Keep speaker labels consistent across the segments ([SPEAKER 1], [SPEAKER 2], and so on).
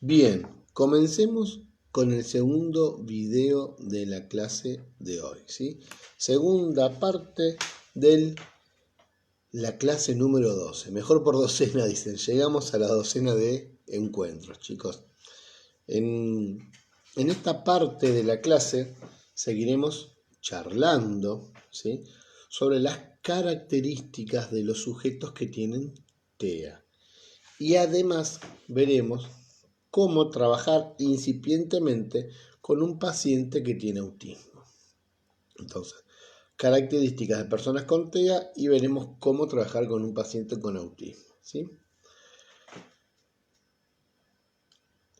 [SPEAKER 1] Bien, comencemos con el segundo video de la clase de hoy, ¿sí? Segunda parte de la clase número 12. Mejor por docena, dicen. Llegamos a la docena de encuentros, chicos. En esta parte de la clase seguiremos charlando, ¿sí?, sobre las características de los sujetos que tienen TEA. Y además veremos cómo trabajar incipientemente con un paciente que tiene autismo. Entonces, características de personas con TEA y veremos cómo trabajar con un paciente con autismo, ¿sí?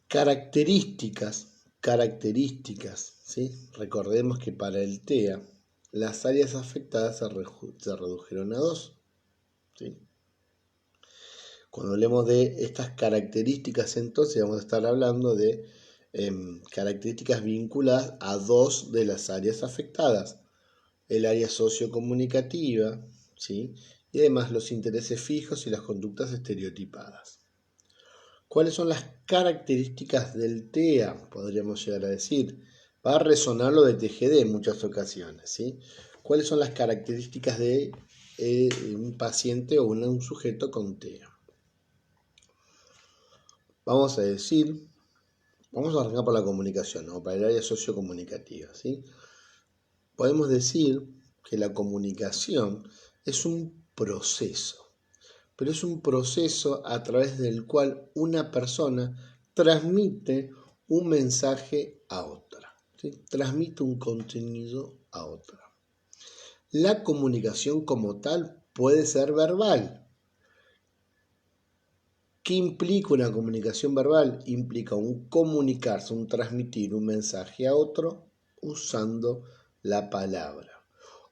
[SPEAKER 1] Características, ¿sí? Recordemos que para el TEA las áreas afectadas se redujeron a 2, ¿sí? Cuando hablemos de estas características, entonces vamos a estar hablando de características vinculadas a 2 de las áreas afectadas: el área sociocomunicativa, ¿sí?, y además los intereses fijos y las conductas estereotipadas. ¿Cuáles son las características del TEA? Podríamos llegar a decir. Va a resonar lo de TGD en muchas ocasiones, ¿sí? ¿Cuáles son las características de un paciente o un sujeto con TEA? Vamos a arrancar por la comunicación, ¿no?, para el área sociocomunicativa, ¿sí? Podemos decir que la comunicación es un proceso, pero es un proceso a través del cual una persona transmite un mensaje a otra, ¿sí? Transmite un contenido a otra. La comunicación como tal puede ser verbal. ¿Qué implica una comunicación verbal? Implica un comunicarse, un transmitir un mensaje a otro usando la palabra.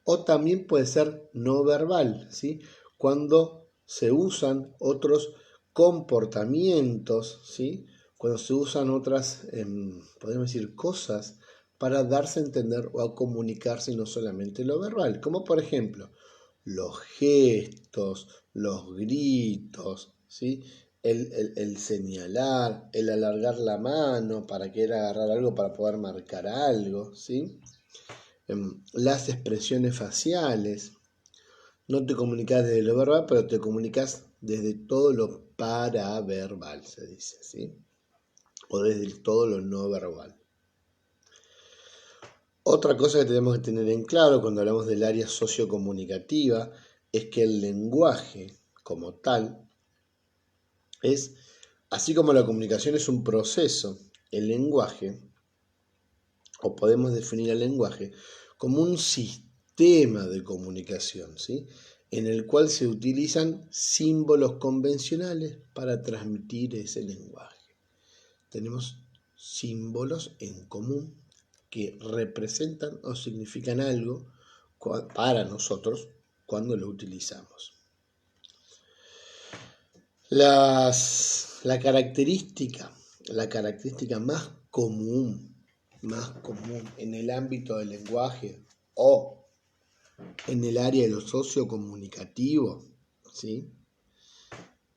[SPEAKER 1] O también puede ser no verbal, ¿sí?, cuando se usan otros comportamientos, ¿sí?, cuando se usan otras, podemos decir, cosas para darse a entender o a comunicarse, y no solamente lo verbal, como por ejemplo los gestos, los gritos, ¿sí?, el señalar, el alargar la mano para querer agarrar algo, para poder marcar algo, ¿sí?, las expresiones faciales. No te comunicas desde lo verbal, pero te comunicas desde todo lo paraverbal, se dice, ¿sí?, o desde todo lo no verbal. Otra cosa que tenemos que tener en claro cuando hablamos del área sociocomunicativa es que el lenguaje como tal es, así como la comunicación es un proceso, el lenguaje, o podemos definir el lenguaje como un sistema de comunicación, ¿sí?, en el cual se utilizan símbolos convencionales para transmitir ese lenguaje. Tenemos símbolos en común que representan o significan algo para nosotros cuando lo utilizamos. La característica más común en el ámbito del lenguaje o en el área de lo sociocomunicativo, ¿sí?,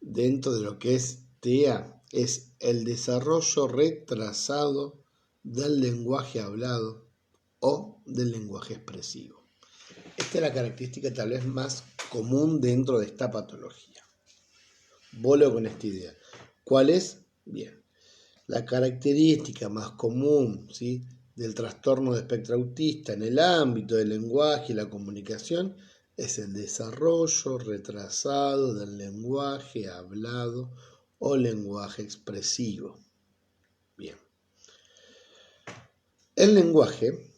[SPEAKER 1] dentro de lo que es TEA, es el desarrollo retrasado del lenguaje hablado o del lenguaje expresivo. Esta es la característica tal vez más común dentro de esta patología. Vuelvo con esta idea. ¿Cuál es? Bien, la característica más común, ¿sí?, del trastorno de espectro autista en el ámbito del lenguaje y la comunicación es el desarrollo retrasado del lenguaje hablado o lenguaje expresivo. Bien. El lenguaje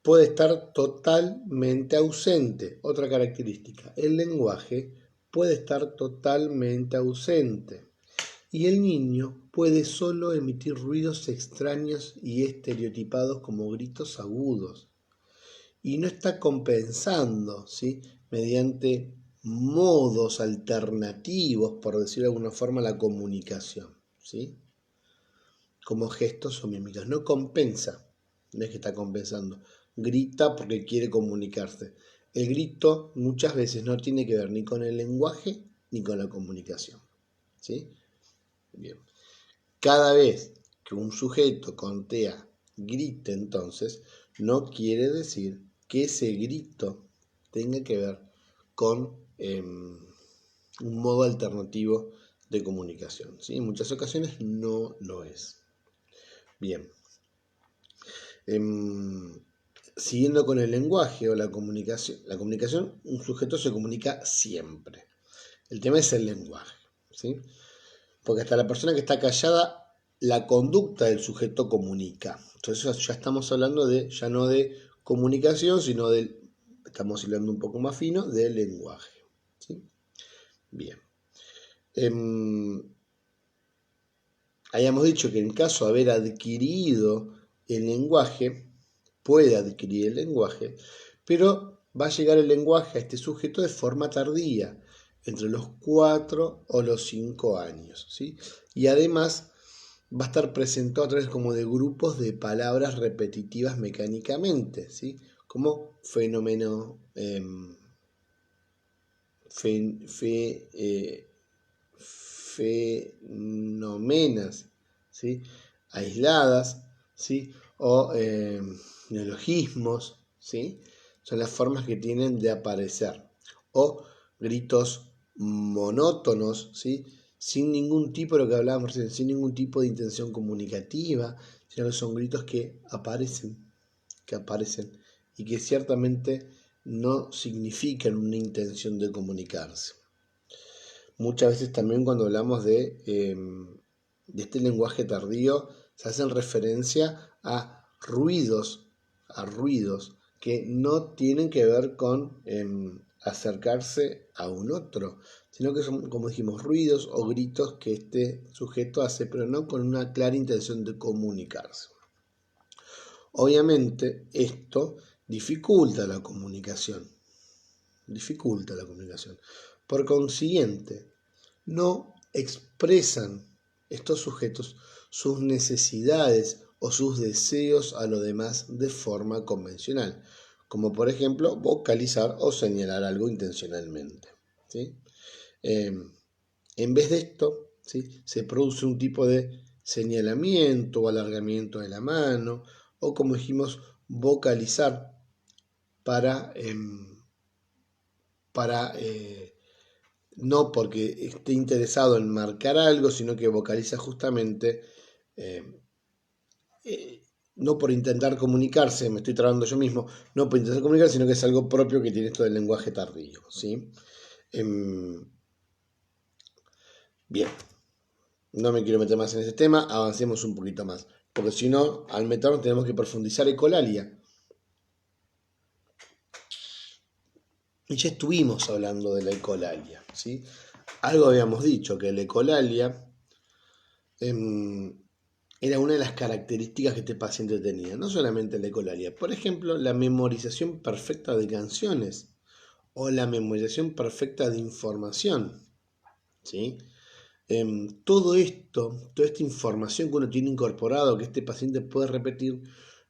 [SPEAKER 1] puede estar totalmente ausente. Otra característica, el lenguaje puede estar totalmente ausente. Y el niño puede solo emitir ruidos extraños y estereotipados como gritos agudos. Y no está compensando, ¿sí?, mediante modos alternativos, por decirlo de alguna forma, la comunicación, ¿sí?, como gestos o mímicas. No compensa, no es que está compensando. Grita porque quiere comunicarse. El grito muchas veces no tiene que ver ni con el lenguaje ni con la comunicación, ¿sí? Bien. Cada vez que un sujeto con TEA grite, entonces, no quiere decir que ese grito tenga que ver con un modo alternativo de comunicación, ¿sí? En muchas ocasiones no lo es. Bien. Siguiendo con el lenguaje o la comunicación, un sujeto se comunica siempre. El tema es el lenguaje, ¿sí? Porque hasta la persona que está callada, la conducta del sujeto comunica. Entonces ya estamos hablando ya no de comunicación, sino estamos hablando un poco más fino, del lenguaje, ¿sí? Bien. Habíamos dicho que en caso de haber adquirido el lenguaje, puede adquirir el lenguaje, pero va a llegar el lenguaje a este sujeto de forma tardía, entre los 4 o los 5 años, ¿sí? Y además va a estar presentado a través como de grupos de palabras repetitivas mecánicamente, ¿sí? Como fenómeno, fenómenas, ¿sí? Aisladas, ¿sí? O neologismos, ¿sí? Son las formas que tienen de aparecer. O gritos monótonos, ¿sí? Sin ningún tipo, de lo que hablábamos recién, sin ningún tipo de intención comunicativa, sino que son gritos que aparecen y que ciertamente no significan una intención de comunicarse. Muchas veces también cuando hablamos de este lenguaje tardío, se hacen referencia a ruidos que no tienen que ver con acercarse a un otro, sino que son, como dijimos, ruidos o gritos que este sujeto hace, pero no con una clara intención de comunicarse. Obviamente esto dificulta la comunicación. Por consiguiente, no expresan estos sujetos sus necesidades o sus deseos a los demás de forma convencional, como por ejemplo vocalizar o señalar algo intencionalmente, ¿sí? En vez de esto, ¿sí? Se produce un tipo de señalamiento o alargamiento de la mano, o como dijimos, vocalizar para no porque esté interesado en marcar algo, sino que vocaliza justamente, no por intentar comunicarse, me estoy trabando yo mismo, no por intentar comunicarse, sino que es algo propio que tiene esto del lenguaje tardío, ¿sí? Bien, no me quiero meter más en ese tema, avancemos un poquito más, porque si no, al meternos tenemos que profundizar ecolalia. Y ya estuvimos hablando de la ecolalia, ¿sí? Algo habíamos dicho, que la ecolalia era una de las características que este paciente tenía, no solamente la ecolalia. Por ejemplo, la memorización perfecta de canciones o la memorización perfecta de información, ¿sí? Todo esto, toda esta información que uno tiene incorporado, que este paciente puede repetir,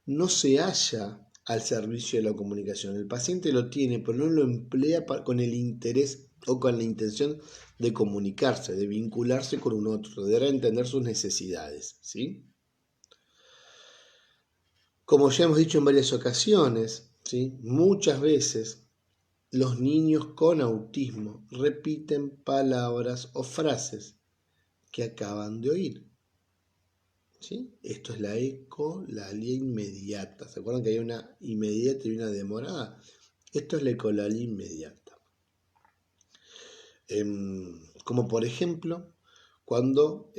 [SPEAKER 1] no se halla al servicio de la comunicación. El paciente lo tiene, pero no lo emplea con el interés o con la intención de comunicarse, de vincularse con un otro, de dar a entender sus necesidades, ¿sí? Como ya hemos dicho en varias ocasiones, ¿sí? Muchas veces los niños con autismo repiten palabras o frases que acaban de oír, ¿sí? Esto es la ecolalia inmediata. ¿Se acuerdan que hay una inmediata y una demorada? Esto es la ecolalia inmediata. Como por ejemplo, cuando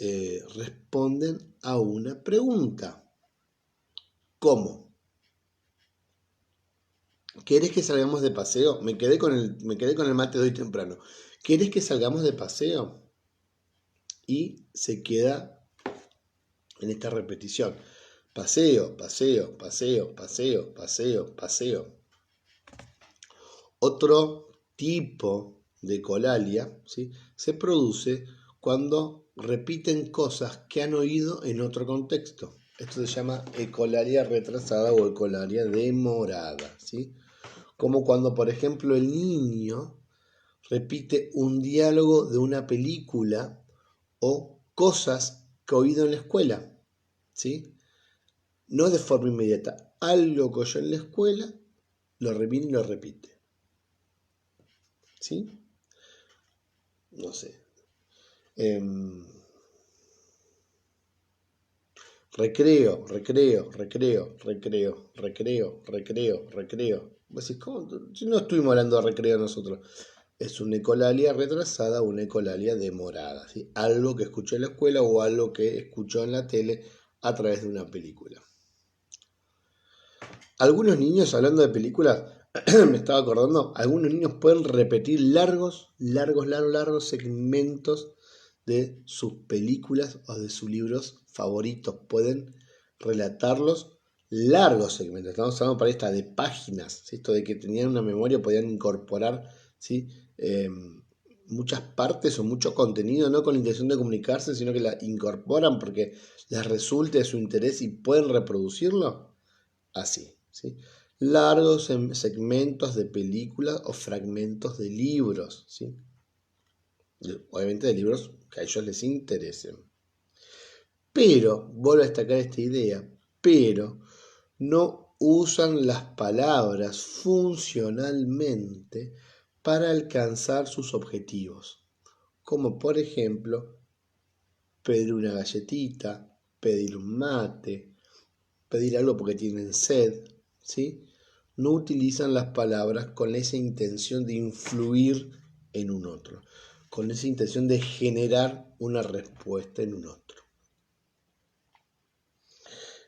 [SPEAKER 1] responden a una pregunta. ¿Cómo? ¿Querés que salgamos de paseo? Me quedé con el mate de hoy temprano. ¿Querés que salgamos de paseo? Y se queda en esta repetición. Paseo, paseo, paseo, paseo, paseo, paseo. Otro tipo de ecolalia, ¿sí? Se produce cuando repiten cosas que han oído en otro contexto. Esto se llama ecolalia retrasada o ecolalia demorada, ¿sí? Como cuando, por ejemplo, el niño repite un diálogo de una película o cosas que oído en la escuela, ¿sí? No de forma inmediata. Algo que oyó en la escuela, lo repite y lo repite, ¿sí? No sé. Recreo, recreo, recreo, recreo, recreo, recreo, recreo. Vos decís, ¿cómo? Si no estuvimos hablando de recreo nosotros. Es una ecolalia retrasada o una ecolalia demorada, ¿sí? Algo que escuchó en la escuela o algo que escuchó en la tele a través de una película. Algunos niños, hablando de películas, me estaba acordando, algunos niños pueden repetir largos segmentos de sus películas o de sus libros favoritos. Pueden relatarlos largos segmentos. Estamos hablando para esta de páginas, ¿sí? Esto de que tenían una memoria, podían incorporar, ¿sí? Muchas partes o mucho contenido, no con la intención de comunicarse, sino que la incorporan porque les resulte de su interés y pueden reproducirlo así, ¿sí? Largos segmentos de películas o fragmentos de libros, ¿sí? Obviamente de libros que a ellos les interesen. Pero, vuelvo a destacar esta idea, pero no usan las palabras funcionalmente para alcanzar sus objetivos, como por ejemplo pedir una galletita, pedir un mate, pedir algo porque tienen sed, ¿sí? No utilizan las palabras con esa intención de influir en un otro, con esa intención de generar una respuesta en un otro.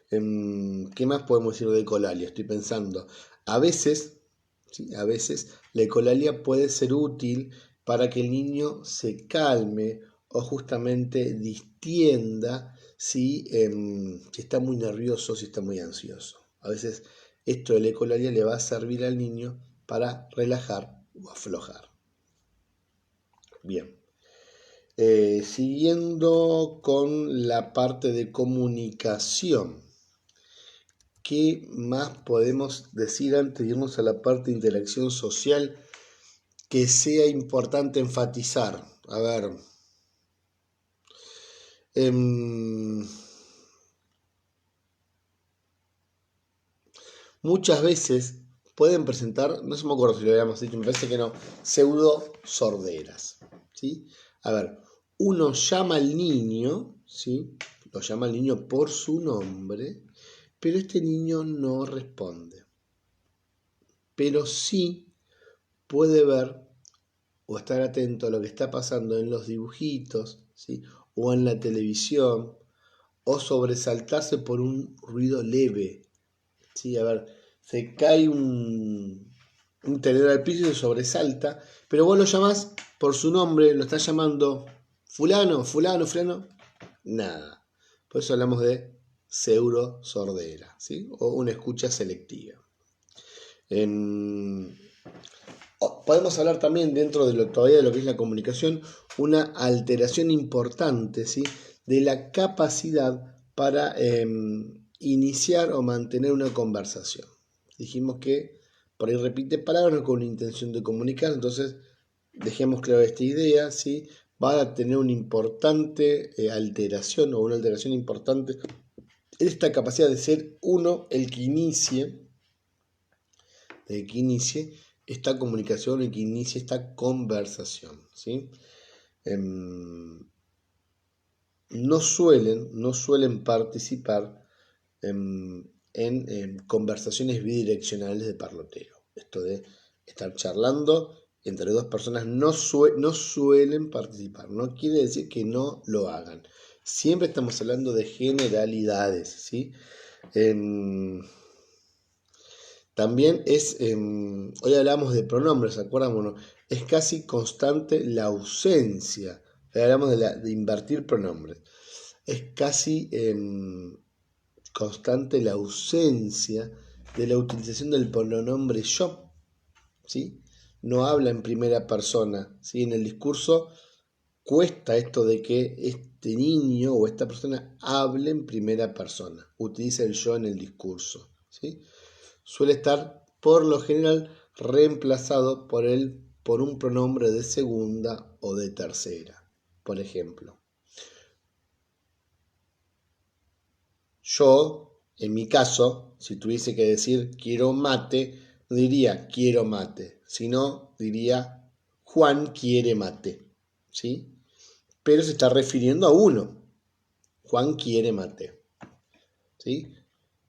[SPEAKER 1] ¿Qué más podemos decir de ecolalia? Estoy pensando, a veces, ¿sí? A veces la ecolalia puede ser útil para que el niño se calme o justamente distienda si está muy nervioso, si está muy ansioso. A veces esto de la ecolalia le va a servir al niño para relajar o aflojar. Bien. Siguiendo con la parte de comunicación. ¿Qué más podemos decir antes de irnos a la parte de interacción social que sea importante enfatizar? A ver, muchas veces pueden presentar, no se me acuerdo si lo habíamos dicho, me parece que no, pseudo sorderas, ¿sí? A ver, uno llama al niño, ¿sí? Lo llama al niño por su nombre, pero este niño no responde. Pero sí puede ver o estar atento a lo que está pasando en los dibujitos, ¿sí? O en la televisión, o sobresaltarse por un ruido leve, ¿sí? A ver, se cae un tenedor al piso y se sobresalta, pero vos lo llamás por su nombre, lo estás llamando fulano, fulano, fulano, nada. Por eso hablamos de pseudo sordera, ¿sí? O una escucha selectiva. Podemos hablar también dentro de todavía de lo que es la comunicación, una alteración importante, ¿sí? De la capacidad para iniciar o mantener una conversación. Dijimos que por ahí repite palabras con la intención de comunicar, entonces dejemos claro esta idea, ¿sí? Va a tener una importante alteración o una alteración importante en esta capacidad de ser uno el que inicie esta comunicación y que inicie esta conversación, ¿sí? No suelen participar en conversaciones bidireccionales de parloteo. Esto de estar charlando entre dos personas no suelen participar. No quiere decir que no lo hagan. Siempre estamos hablando de generalidades, ¿sí? También hoy hablamos de pronombres, acuérdamonos, es casi constante la ausencia. Hoy hablamos de invertir pronombres. Es casi constante la ausencia de la utilización del pronombre yo, ¿sí? No habla en primera persona, ¿sí? En el discurso cuesta esto de que este niño o esta persona hable en primera persona, utiliza el yo en el discurso, ¿sí? Suele estar por lo general reemplazado por un pronombre de segunda o de tercera. Por ejemplo, Yo, en mi caso, si tuviese que decir quiero mate, no diría quiero mate, sino diría Juan quiere mate, ¿sí? Pero se está refiriendo a uno. Juan quiere mate, ¿sí?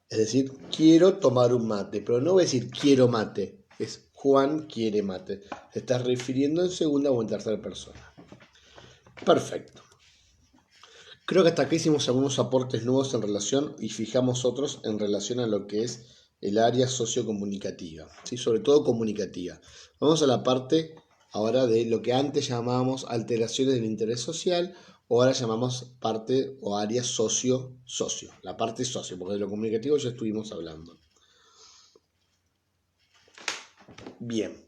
[SPEAKER 1] Es decir, quiero tomar un mate, pero no voy a decir quiero mate, es Juan quiere mate. Se está refiriendo en segunda o en tercera persona. Perfecto. Creo que hasta aquí hicimos algunos aportes nuevos en relación y fijamos otros en relación a lo que es el área sociocomunicativa, ¿sí? Sobre todo comunicativa. Vamos a la parte ahora de lo que antes llamábamos alteraciones del interés social, o ahora llamamos parte o área socio, la parte socio, porque de lo comunicativo ya estuvimos hablando. Bien.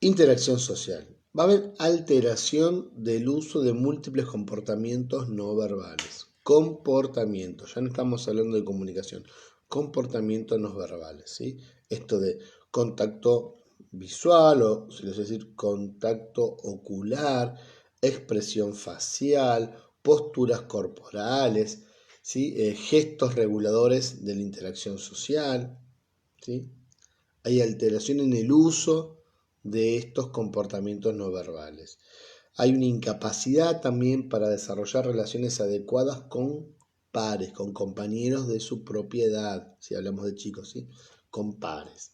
[SPEAKER 1] Interacción social. Va a haber alteración del uso de múltiples comportamientos no verbales. Comportamientos, ya no estamos hablando de comunicación. Comportamientos no verbales, ¿sí? Esto de contacto visual, o si les decir contacto ocular, expresión facial, posturas corporales, ¿sí? Gestos reguladores de la interacción social, ¿sí? Hay alteración en el uso de estos comportamientos no verbales. Hay una incapacidad también para desarrollar relaciones adecuadas con pares, con compañeros de su propia edad, si hablamos de chicos, ¿sí? Con pares.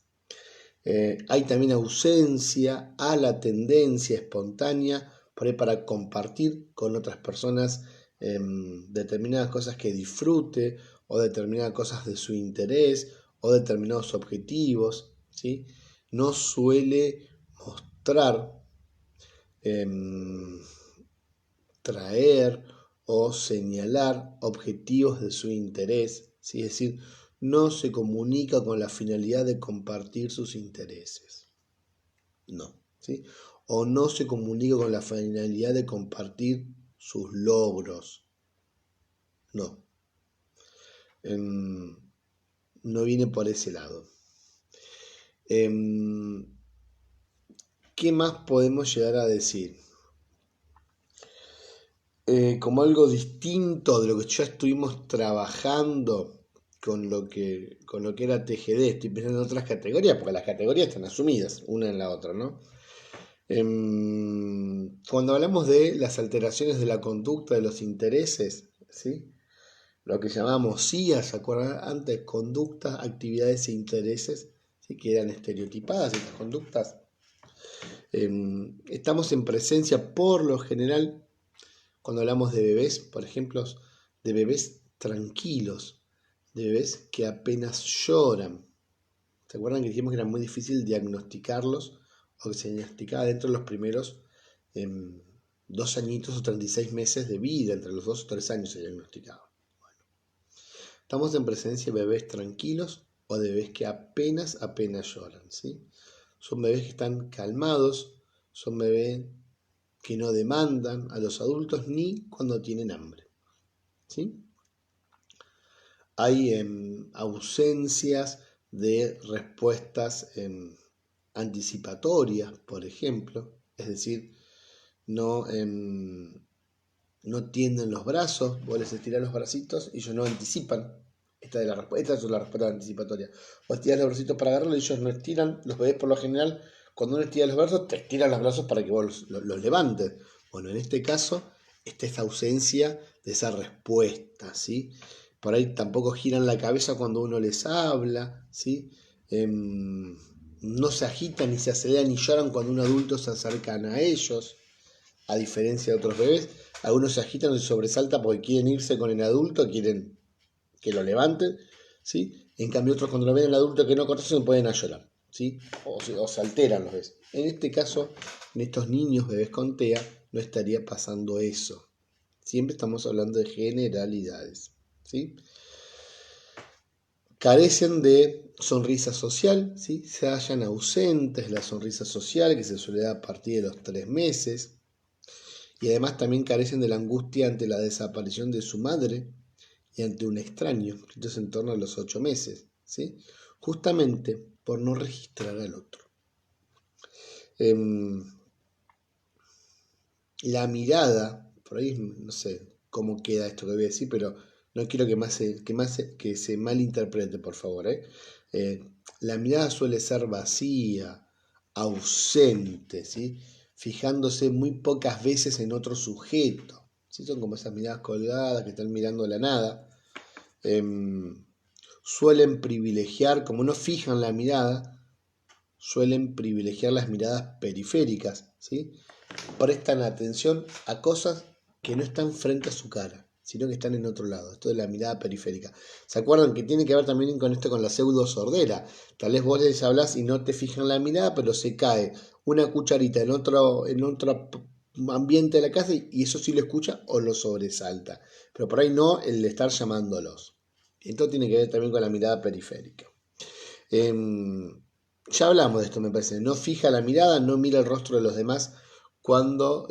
[SPEAKER 1] Hay también ausencia a la tendencia espontánea para compartir con otras personas determinadas cosas que disfrute, o determinadas cosas de su interés, o determinados objetivos, ¿sí? No suele mostrar, traer o señalar objetivos de su interés, ¿sí? Es decir, no se comunica con la finalidad de compartir sus intereses. No, ¿sí? O no se comunica con la finalidad de compartir sus logros. No. No viene por ese lado. ¿Qué más podemos llegar a decir? Como algo distinto de lo que ya estuvimos trabajando con lo que era TGD, estoy pensando en otras categorías, porque las categorías están asumidas una en la otra, ¿no? Cuando hablamos de las alteraciones de la conducta de los intereses, ¿sí? Lo que llamamos CIA, ¿se acuerdan? Antes, conductas, actividades e intereses, ¿sí? Que eran estereotipadas estas conductas. Estamos en presencia, por lo general, cuando hablamos de bebés, por ejemplo, de bebés tranquilos, de bebés que apenas lloran. ¿Se acuerdan que dijimos que era muy difícil diagnosticarlos, o que se diagnosticaba dentro de los primeros 2 añitos o 36 meses de vida? Entre los 2 o 3 años se diagnosticaba. Bueno, estamos en presencia de bebés tranquilos o de bebés que apenas lloran, ¿sí? Son bebés que están calmados, son bebés que no demandan a los adultos ni cuando tienen hambre, ¿sí? Hay ausencias de respuestas anticipatorias, por ejemplo, es decir, no tienden los brazos, vos les estirás los bracitos y ellos no anticipan. Esta es la respuesta anticipatoria. Vos estiras los bracitos para agarrarlo y ellos no estiran. Los bebés por lo general, cuando uno estira los brazos, te estiran los brazos para que vos los levantes. Bueno, en este caso, esta es ausencia de esa respuesta, ¿sí? Por ahí tampoco giran la cabeza cuando uno les habla, ¿sí? No se agitan, ni se aceleran, ni lloran cuando un adulto se acercan a ellos, a diferencia de otros bebés. Algunos se agitan o se sobresaltan porque quieren irse con el adulto, quieren que lo levanten, ¿sí? En cambio otros, cuando lo ven al adulto que no conocen, pueden a llorar, ¿sí? O se alteran los bebés. En este caso, en estos niños bebés con TEA, no estaría pasando eso. Siempre estamos hablando de generalidades, ¿sí? Carecen de sonrisa social, ¿sí? Se hallan ausentes la sonrisa social, que se suele dar a partir de los 3 meses. Y además también carecen de la angustia ante la desaparición de su madre y ante un extraño, esto es en torno a los 8 meses, ¿sí? Justamente por no registrar al otro. La mirada por ahí, no sé cómo queda esto que voy a decir, pero no quiero que se malinterprete, por favor, la mirada suele ser vacía, ausente, ¿sí? Fijándose muy pocas veces en otro sujeto, ¿sí? Son como esas miradas colgadas que están mirando la nada. Suelen privilegiar, como no fijan la mirada, suelen privilegiar las miradas periféricas, ¿sí? Prestan atención a cosas que no están frente a su cara, sino que están en otro lado. Esto de la mirada periférica. ¿Se acuerdan que tiene que ver también con esto, con la pseudo sordera? Tal vez vos les hablás y no te fijan la mirada, pero se cae una cucharita en otro ambiente de la casa y eso sí lo escucha o lo sobresalta. Pero por ahí no el de estar llamándolos. Esto tiene que ver también con la mirada periférica. Ya hablamos de esto, me parece. No fija la mirada, no mira el rostro de los demás cuando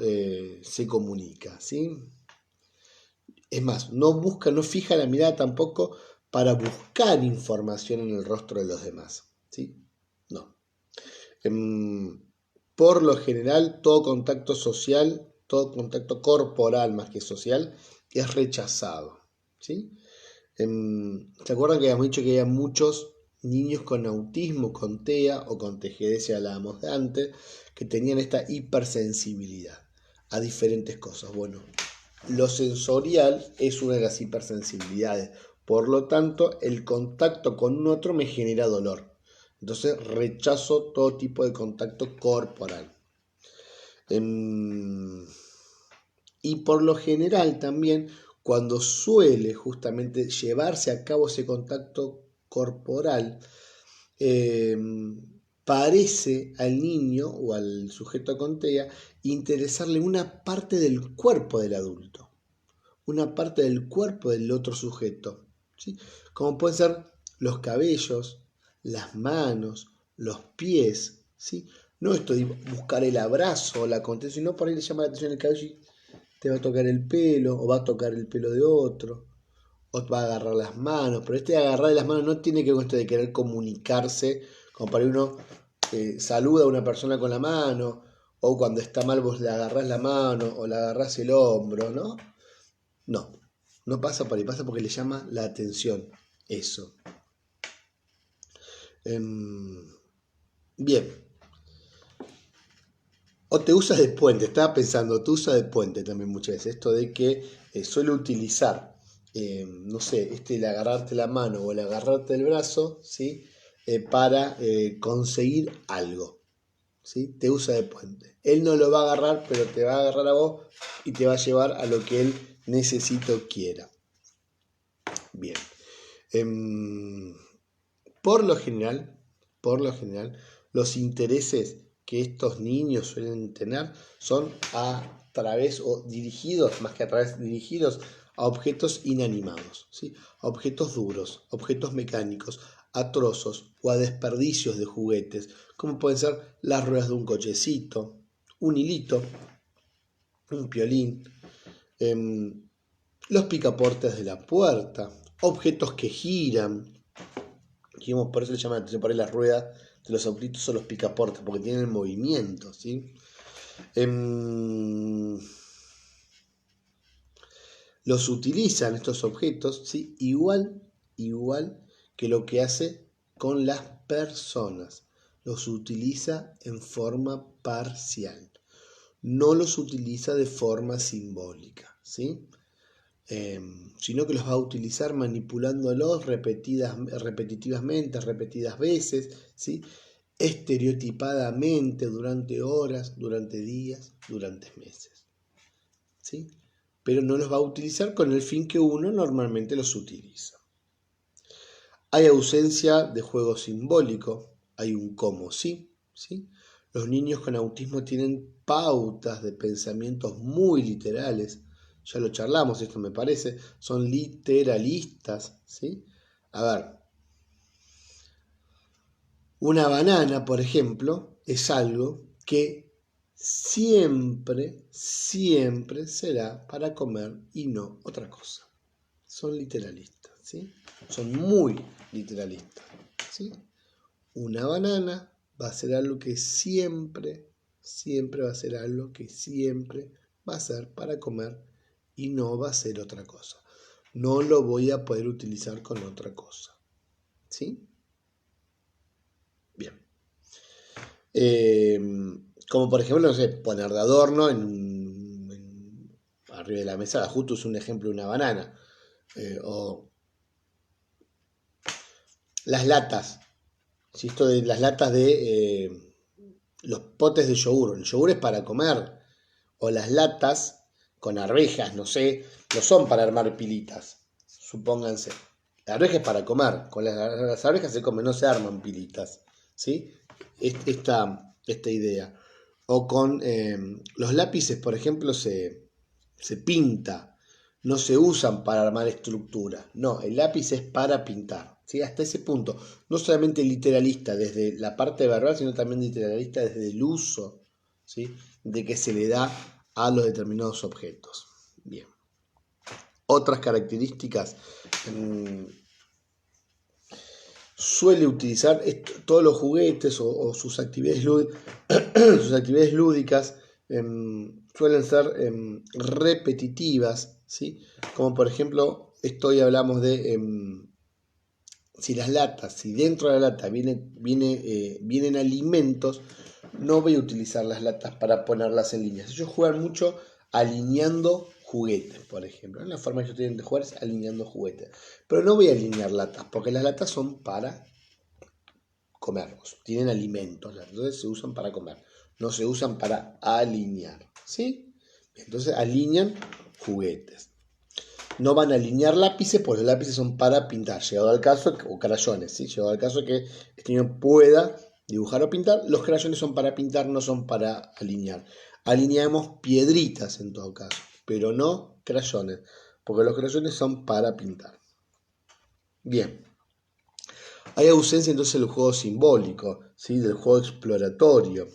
[SPEAKER 1] se comunica, ¿sí? Es más, no fija la mirada tampoco para buscar información en el rostro de los demás, ¿sí? No. Por lo general, todo contacto social, todo contacto corporal más que social, es rechazado, ¿sí? ¿Se acuerdan que habíamos dicho que había muchos niños con autismo, con TEA o con TGD, si hablábamos de antes, que tenían esta hipersensibilidad a diferentes cosas? Bueno, lo sensorial es una de las hipersensibilidades. Por lo tanto, el contacto con un otro me genera dolor. Entonces rechazo todo tipo de contacto corporal. Y por lo general también, cuando suele justamente llevarse a cabo ese contacto corporal, parece al niño o al sujeto con TEA interesarle una parte del cuerpo del adulto, una parte del cuerpo del otro sujeto, ¿sí? Como pueden ser los cabellos, las manos, los pies, ¿sí? No esto de buscar el abrazo o la contención, sino por ahí le llama la atención el cabello y te va a tocar el pelo, o va a tocar el pelo de otro, o va a agarrar las manos, pero este de agarrar de las manos no tiene que ver con esto de querer comunicarse, como para uno saluda a una persona con la mano, o cuando está mal vos le agarrás la mano, o le agarrás el hombro, ¿no? No, no pasa por ahí, pasa porque le llama la atención eso. Bien. O te usas de puente, estaba pensando, te usas de puente también muchas veces, esto de que suele utilizar, no sé, el agarrarte la mano o el agarrarte el brazo, ¿sí? Para conseguir algo, ¿sí? Te usa de puente. Él no lo va a agarrar, pero te va a agarrar a vos y te va a llevar a lo que él necesite o quiera. Bien. Por lo general, los intereses que estos niños suelen tener son a través o dirigidos, más que a través, dirigidos a objetos inanimados, ¿sí? A objetos duros, objetos mecánicos, a trozos o a desperdicios de juguetes, como pueden ser las ruedas de un cochecito, un hilito, un piolín, los picaportes de la puerta, objetos que giran. Dijimos, por eso le llaman la atención por ahí las ruedas de los autitos o los picaportes, porque tienen movimiento, ¿sí? Los utilizan estos objetos, ¿sí? Igual que lo que hace con las personas. Los utiliza en forma parcial. No los utiliza de forma simbólica, ¿sí? Sino que los va a utilizar manipulándolos repetitivamente, repetidas veces, ¿sí? Estereotipadamente durante horas, durante días, durante meses, ¿sí? Pero no los va a utilizar con el fin que uno normalmente los utiliza. Hay ausencia de juego simbólico, hay un cómo sí, ¿sí? Los niños con autismo tienen pautas de pensamientos muy literales, ya lo charlamos, esto me parece, son literalistas, ¿sí? A ver, una banana, por ejemplo, es algo que siempre será para comer y no otra cosa. Son literalistas, ¿sí? Son muy literalistas, ¿sí? Una banana va a ser algo que siempre va a ser algo que siempre va a ser para comer y no va a ser otra cosa. No lo voy a poder utilizar con otra cosa. ¿Sí? Bien. Como por ejemplo, no sé, poner de adorno arriba de la mesa. Justo es un ejemplo de una banana. O las latas. Si esto de las latas de los potes de yogur. El yogur es para comer. O las latas con arvejas, no sé, no son para armar pilitas. Supónganse. La arveja es para comer. Con las arvejas se come, no se arman pilitas. ¿Sí? Esta idea. O con los lápices, por ejemplo, se pinta. No se usan para armar estructura. No, el lápiz es para pintar. ¿Sí? Hasta ese punto. No solamente literalista desde la parte verbal, sino también literalista desde el uso, ¿sí?, de que se le da a los determinados objetos. Bien. Otras características. Suele utilizar todos los juguetes o sus actividades lúdicas suelen ser repetitivas, ¿sí? Como por ejemplo, hoy hablamos de si las latas, si dentro de la lata vienen alimentos, no voy a utilizar las latas para ponerlas en líneas. Ellos juegan mucho alineando juguetes, por ejemplo. La forma que ellos tienen de jugar es alineando juguetes. Pero no voy a alinear latas, porque las latas son para comerlos. Tienen alimentos, entonces se usan para comer. No se usan para alinear, ¿sí? Entonces alinean juguetes. No van a alinear lápices, porque los lápices son para pintar, llegado al caso, o crayones, ¿sí? Llegado al caso que este niño pueda dibujar o pintar, los crayones son para pintar, no son para alinear. Alineamos piedritas en todo caso, pero no crayones, porque los crayones son para pintar. Bien. Hay ausencia entonces del juego simbólico, ¿sí?, del juego exploratorio.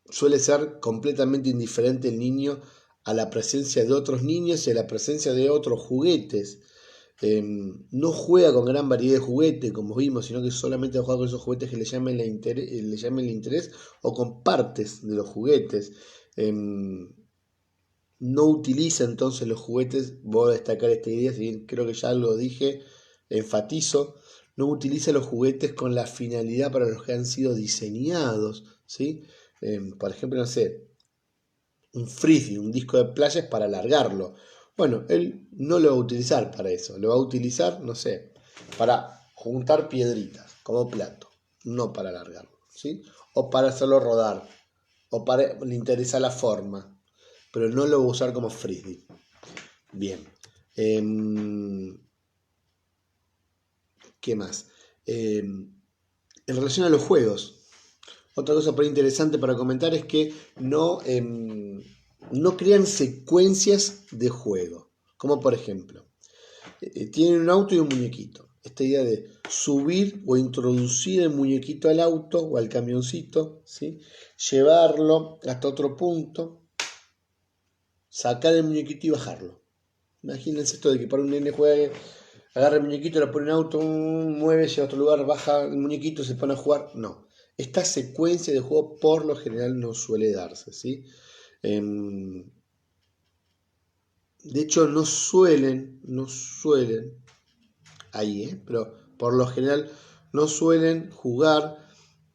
[SPEAKER 1] Suele ser completamente indiferente el niño a la presencia de otros niños y a la presencia de otros juguetes. No juega con gran variedad de juguetes, como vimos, sino que solamente juega con esos juguetes que le llamen el interés o con partes de los juguetes. No utiliza entonces los juguetes, voy a destacar esta idea, si bien creo que ya lo dije, enfatizo, no utiliza los juguetes con la finalidad para los que han sido diseñados, ¿sí? Por ejemplo, no sé, un frisbee, un disco de playa es para alargarlo. Bueno, él no lo va a utilizar para eso, lo va a utilizar, no sé, para juntar piedritas como plato, no para alargarlo, ¿sí? O para hacerlo rodar, o para le interesa la forma, pero no lo va a usar como frisbee. Bien. ¿Qué más? En relación a los juegos, otra cosa por interesante para comentar es que no crean secuencias de juego. Como por ejemplo, tienen un auto y un muñequito. Esta idea de subir o introducir el muñequito al auto o al camioncito, ¿sí?, llevarlo hasta otro punto, sacar el muñequito y bajarlo. Imagínense esto de que para un nene juegue, agarra el muñequito, lo pone en auto, mueve, llega a otro lugar, baja el muñequito, se pone a jugar. No. Esta secuencia de juego por lo general no suele darse, ¿sí? De hecho, no suelen, ahí, pero por lo general no suelen jugar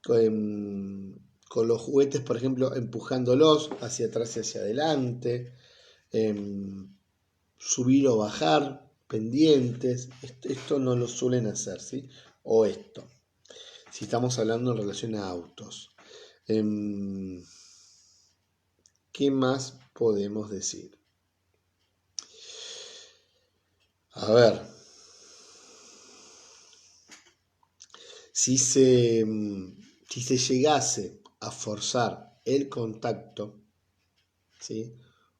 [SPEAKER 1] con los juguetes, por ejemplo, empujándolos hacia atrás y hacia adelante, subir o bajar pendientes. Esto no lo suelen hacer, ¿sí? O esto, si estamos hablando en relación a autos. ¿Qué más podemos decir? A ver, si se llegase a forzar el contacto, ¿sí?,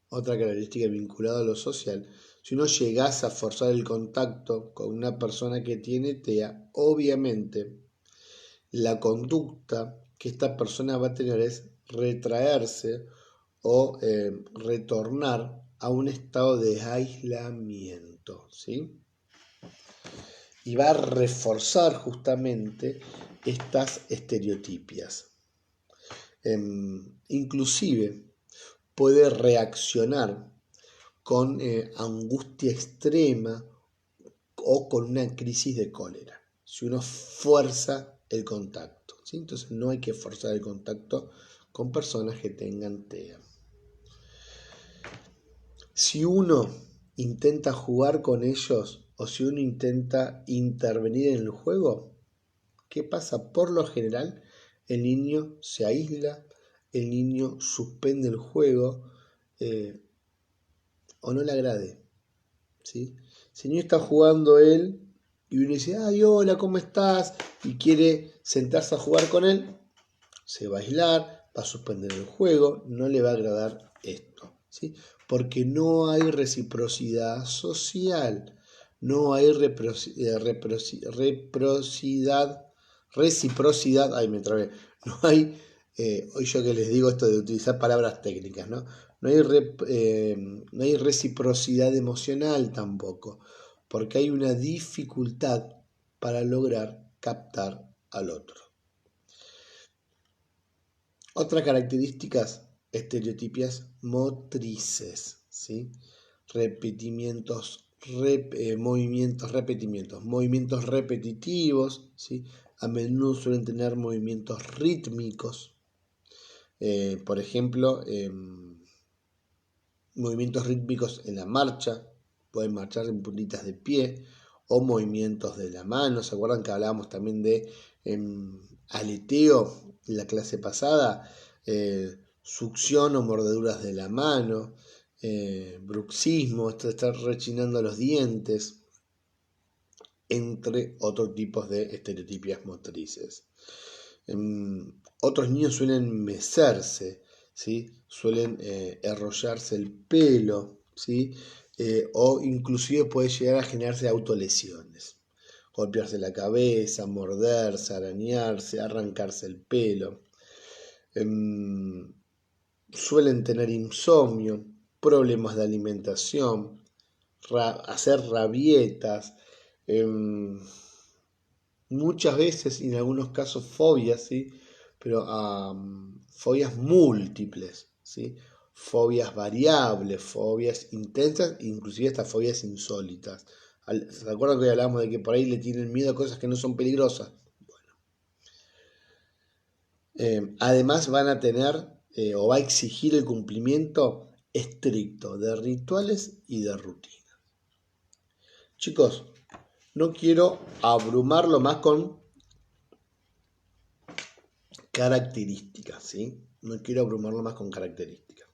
[SPEAKER 1] otra característica vinculada a lo social, si uno llegase a forzar el contacto con una persona que tiene TEA, obviamente la conducta que esta persona va a tener es retraerse o retornar a un estado de aislamiento, ¿sí? Y va a reforzar justamente estas estereotipias. Inclusive puede reaccionar con angustia extrema o con una crisis de cólera, si uno fuerza el contacto, ¿sí? Entonces no hay que forzar el contacto con personas que tengan TEA. Si uno intenta jugar con ellos o si uno intenta intervenir en el juego, ¿qué pasa? Por lo general, el niño se aísla, el niño suspende el juego o no le agrade, ¿sí? Si el niño está jugando él y uno dice, ay, hola, ¿cómo estás? Y quiere sentarse a jugar con él, se va a aislar, va a suspender el juego, no le va a agradar esto, ¿sí? Porque no hay reciprocidad social, no hay reciprocidad, ay, me trabé, no hay, hoy yo que les digo esto de utilizar palabras técnicas, ¿no? No hay reciprocidad emocional tampoco, porque hay una dificultad para lograr captar al otro. Otras características, estereotipias motrices, ¿sí? Movimientos repetitivos, ¿sí? A menudo suelen tener movimientos rítmicos, por ejemplo, movimientos rítmicos en la marcha, pueden marchar en puntitas de pie, o movimientos de la mano. ¿Se acuerdan que hablábamos también de aleteo en la clase pasada? Succión o mordeduras de la mano, bruxismo, esto de estar rechinando los dientes, entre otros tipos de estereotipias motrices. Otros niños suelen mecerse, ¿sí? Suelen enrollarse el pelo, ¿sí? O inclusive puede llegar a generarse autolesiones. Golpearse la cabeza, morderse, arañarse, arrancarse el pelo. Suelen tener insomnio, problemas de alimentación, hacer rabietas, muchas veces y en algunos casos fobias, ¿sí? Pero fobias múltiples, ¿sí? Fobias variables, fobias intensas, inclusive hasta fobias insólitas. ¿Se acuerdan que hoy hablamos de que por ahí le tienen miedo a cosas que no son peligrosas? Bueno. Además van a tener o va a exigir el cumplimiento estricto de rituales y de rutinas. Chicos, no quiero abrumarlo más con características, ¿sí? No quiero abrumarlo más con características.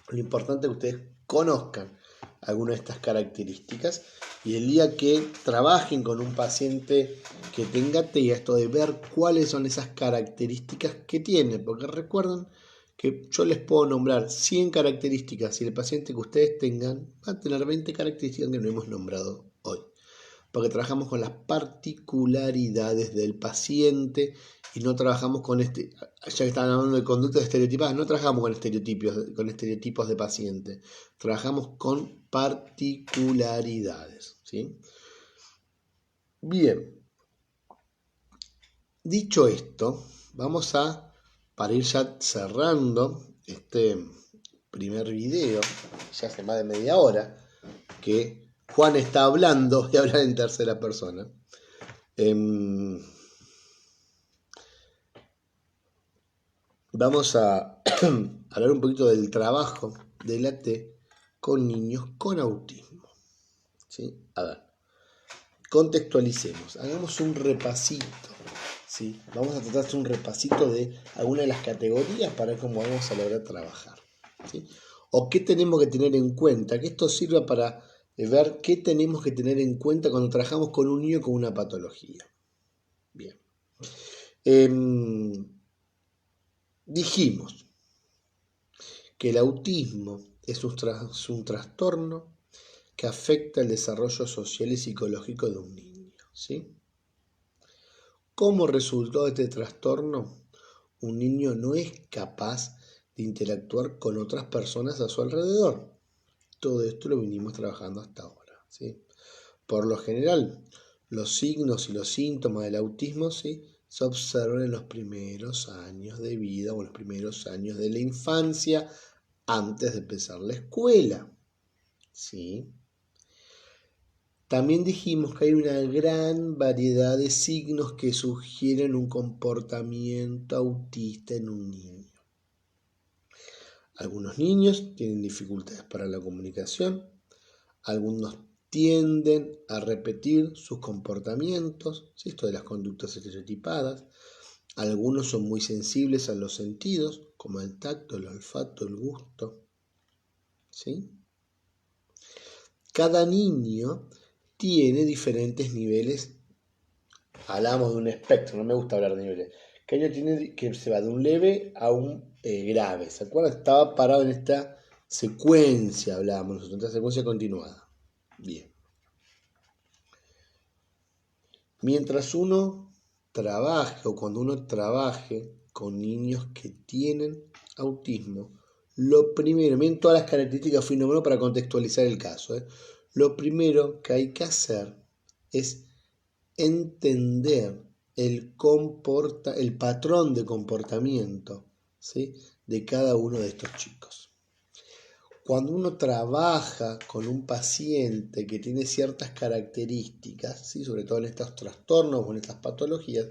[SPEAKER 1] Lo importante es que ustedes conozcan algunas de estas características y el día que trabajen con un paciente que tenga TEA, esto de ver cuáles son esas características que tiene, porque recuerden que yo les puedo nombrar 100 características y el paciente que ustedes tengan va a tener 20 características que no hemos nombrado hoy, porque trabajamos con las particularidades del paciente y no trabajamos con ya que estaban hablando de conductas estereotipadas, no trabajamos con estereotipos de paciente, trabajamos con particularidades, ¿sí? Bien, dicho esto, vamos para ir ya cerrando este primer video, ya hace más de media hora que Juan está hablando y hablar en tercera persona. Vamos a hablar un poquito del trabajo de la T con niños con autismo, ¿sí? A ver, contextualicemos, hagamos un repasito, ¿sí? Vamos a tratar de hacer un repasito de alguna de las categorías para ver cómo vamos a lograr trabajar, ¿sí? O qué tenemos que tener en cuenta, que esto sirva para ver qué tenemos que tener en cuenta cuando trabajamos con un niño con una patología. Bien. Dijimos que el autismo es un trastorno que afecta el desarrollo social y psicológico de un niño, ¿sí? Como resultado de este trastorno, un niño no es capaz de interactuar con otras personas a su alrededor. Todo esto lo venimos trabajando hasta ahora, ¿sí? Por lo general, los signos y los síntomas del autismo, ¿sí?, se observan en los primeros años de vida o en los primeros años de la infancia antes de empezar la escuela. ¿Sí? También dijimos que hay una gran variedad de signos que sugieren un comportamiento autista en un niño. Algunos niños tienen dificultades para la comunicación, algunos tienden a repetir sus comportamientos, ¿sí? Esto de las conductas estereotipadas. Algunos son muy sensibles a los sentidos, como el tacto, el olfato, el gusto. ¿Sí? Cada niño tiene diferentes niveles. Hablamos de un espectro, no me gusta hablar de niveles. Cada niño tiene que se va de un leve a un grave. ¿Se acuerdan? Estaba parado en esta secuencia, hablábamos nosotros, en esta secuencia continuada. Bien. Mientras uno trabaje o cuando uno trabaje con niños que tienen autismo, lo primero, miren todas las características fui nombrando para contextualizar el caso, lo primero que hay que hacer es entender el patrón de comportamiento, ¿sí?, de cada uno de estos chicos. Cuando uno trabaja con un paciente que tiene ciertas características, ¿sí?, sobre todo en estos trastornos o en estas patologías,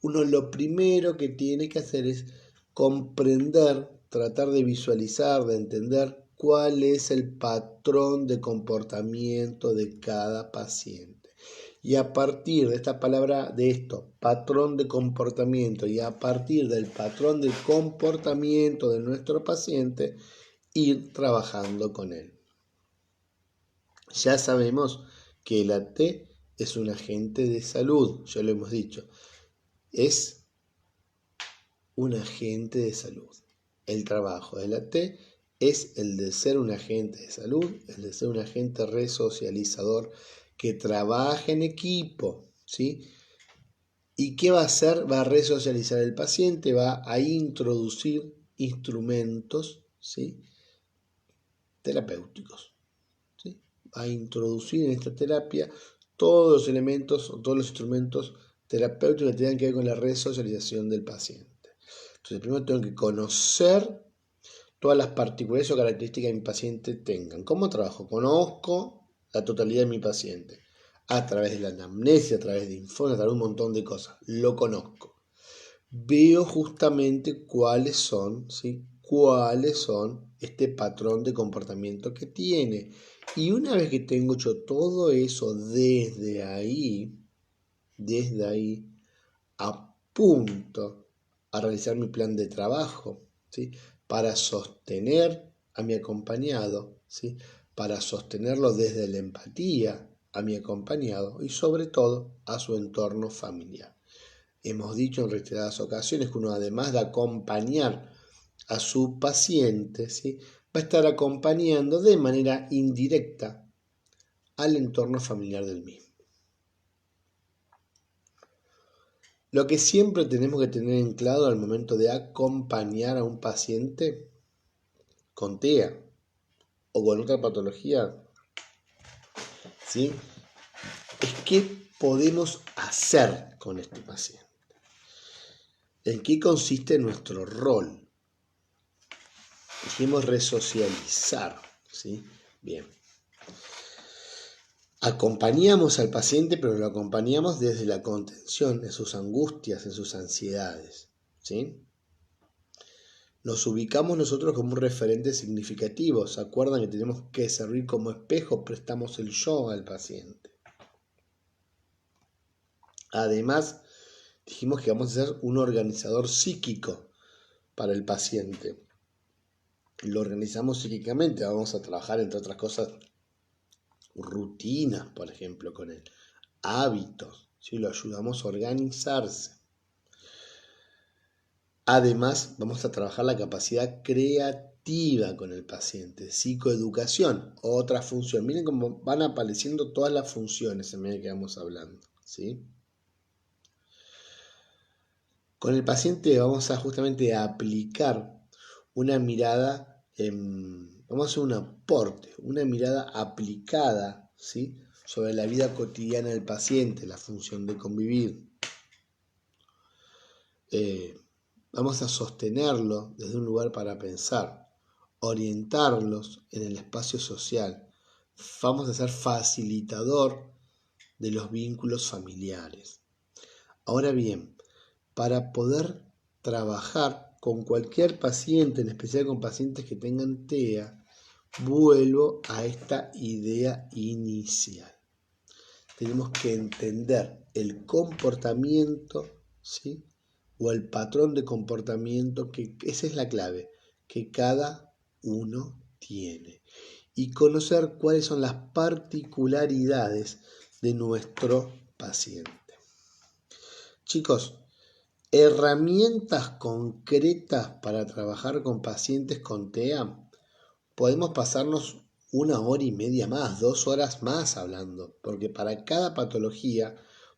[SPEAKER 1] uno lo primero que tiene que hacer es comprender, tratar de visualizar, de entender cuál es el patrón de comportamiento de cada paciente. Y a partir de esta palabra, de esto, patrón de comportamiento, y a partir del patrón de comportamiento de nuestro paciente, ir trabajando con él. Ya sabemos que el AT es un agente de salud, ya lo hemos dicho, es un agente de salud. El trabajo del AT es el de ser un agente de salud, el de ser un agente resocializador que trabaja en equipo, ¿sí? ¿Y qué va a hacer? Va a resocializar al paciente, va a introducir instrumentos, ¿sí?, terapéuticos, ¿sí? Va a introducir en esta terapia todos los elementos o todos los instrumentos terapéuticos que tengan que ver con la resocialización del paciente. Entonces, primero tengo que conocer todas las particularidades o características que mi paciente tengan. ¿Cómo trabajo? Conozco la totalidad de mi paciente a través de la anamnesia, a través de informes, a través de un montón de cosas. Lo conozco. Veo justamente cuáles son, ¿sí?, cuáles son este patrón de comportamiento que tiene. Y una vez que tengo hecho todo eso, desde ahí apunto a realizar mi plan de trabajo, ¿sí?, para sostener a mi acompañado, ¿sí?, para sostenerlo desde la empatía a mi acompañado y sobre todo a su entorno familiar. Hemos dicho en reiteradas ocasiones que uno, además de acompañar a su paciente, ¿sí?, va a estar acompañando de manera indirecta al entorno familiar del mismo. Lo que siempre tenemos que tener en claro al momento de acompañar a un paciente con TEA o con otra patología, ¿sí?, es qué podemos hacer con este paciente. ¿En qué consiste nuestro rol? Dijimos resocializar, ¿sí? Bien. Acompañamos al paciente, pero lo acompañamos desde la contención, en sus angustias, en sus ansiedades, ¿sí? Nos ubicamos nosotros como un referente significativo. ¿Se acuerdan que tenemos que servir como espejo? Prestamos el yo al paciente. Además, dijimos que vamos a ser un organizador psíquico para el paciente. Lo organizamos psíquicamente, vamos a trabajar, entre otras cosas, rutinas, por ejemplo, con él, hábitos, ¿sí?, lo ayudamos a organizarse. Además, vamos a trabajar la capacidad creativa con el paciente, psicoeducación, otra función. Miren cómo van apareciendo todas las funciones en medida que vamos hablando, ¿sí? Con el paciente vamos a justamente aplicar una mirada, vamos a hacer un aporte, una mirada aplicada, ¿sí?, sobre la vida cotidiana del paciente, la función de convivir. vamos a sostenerlo desde un lugar para pensar, orientarlos en el espacio social, vamos a ser facilitador de los vínculos familiares. Ahora bien, para poder trabajar con cualquier paciente, en especial con pacientes que tengan TEA, vuelvo a esta idea inicial. Tenemos que entender el comportamiento, ¿sí? O el patrón de comportamiento, que esa es la clave, que cada uno tiene. Y conocer cuáles son las particularidades de nuestro paciente. Chicos, herramientas concretas para trabajar con pacientes con TEA. Podemos pasarnos 1 hora y media más, 2 horas más hablando, porque para cada patología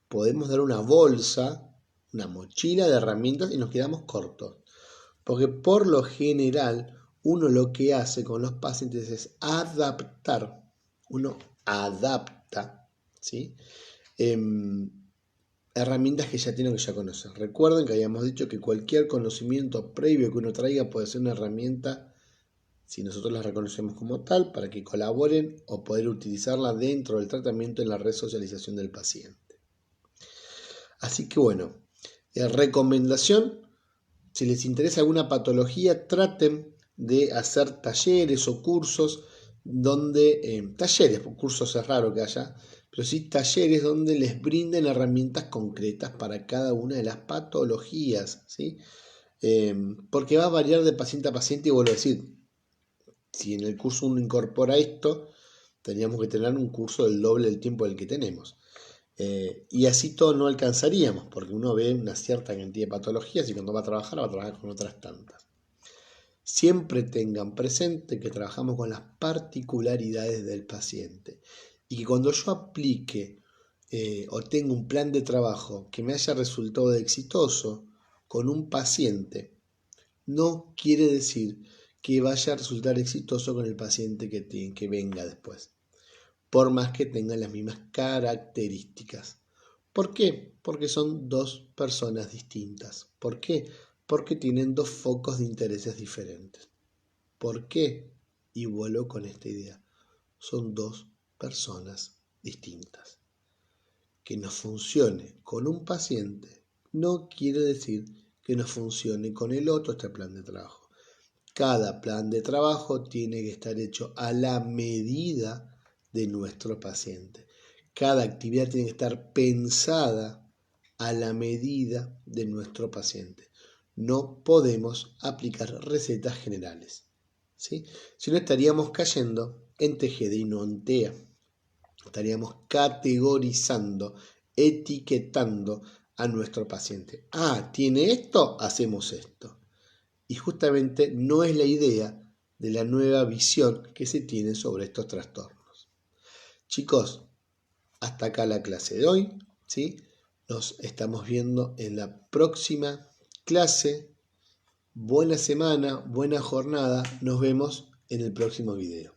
[SPEAKER 1] podemos dar una bolsa, una mochila de herramientas y nos quedamos cortos. Porque por lo general uno lo que hace con los pacientes es adaptar, uno adapta, ¿sí? Herramientas que ya tienen, que ya conocen. Recuerden que habíamos dicho que cualquier conocimiento previo que uno traiga puede ser una herramienta, si nosotros la reconocemos como tal, para que colaboren o poder utilizarla dentro del tratamiento en la resocialización del paciente. Así que bueno, recomendación, si les interesa alguna patología, traten de hacer talleres o cursos donde, cursos es raro que haya, pero sí talleres donde les brinden herramientas concretas para cada una de las patologías, ¿sí? Porque va a variar de paciente a paciente, y vuelvo a decir, si en el curso uno incorpora esto, tendríamos que tener un curso del doble del tiempo del que tenemos. Y así todo no alcanzaríamos, porque uno ve una cierta cantidad de patologías y cuando va a trabajar con otras tantas. Siempre tengan presente que trabajamos con las particularidades del paciente y que cuando yo aplique o tenga un plan de trabajo que me haya resultado exitoso con un paciente, no quiere decir que vaya a resultar exitoso con el paciente que venga después, por más que tengan las mismas características. ¿Por qué? Porque son dos personas distintas. ¿Por qué? Porque tienen dos focos de intereses diferentes. ¿Por qué? Y vuelvo con esta idea. Son dos personas distintas. Que no funcione con un paciente no quiere decir que no funcione con el otro este plan de trabajo. Cada plan de trabajo tiene que estar hecho a la medida de nuestro paciente. Cada actividad tiene que estar pensada a la medida de nuestro paciente. No podemos aplicar recetas generales, ¿sí? Si no, estaríamos cayendo en TGD y no en TEA. Estaríamos categorizando, etiquetando a nuestro paciente. Ah, ¿tiene esto? Hacemos esto. Y justamente no es la idea de la nueva visión que se tiene sobre estos trastornos. Chicos, hasta acá la clase de hoy, ¿sí? Nos estamos viendo en la próxima clase. Buena semana, buena jornada. Nos vemos en el próximo video.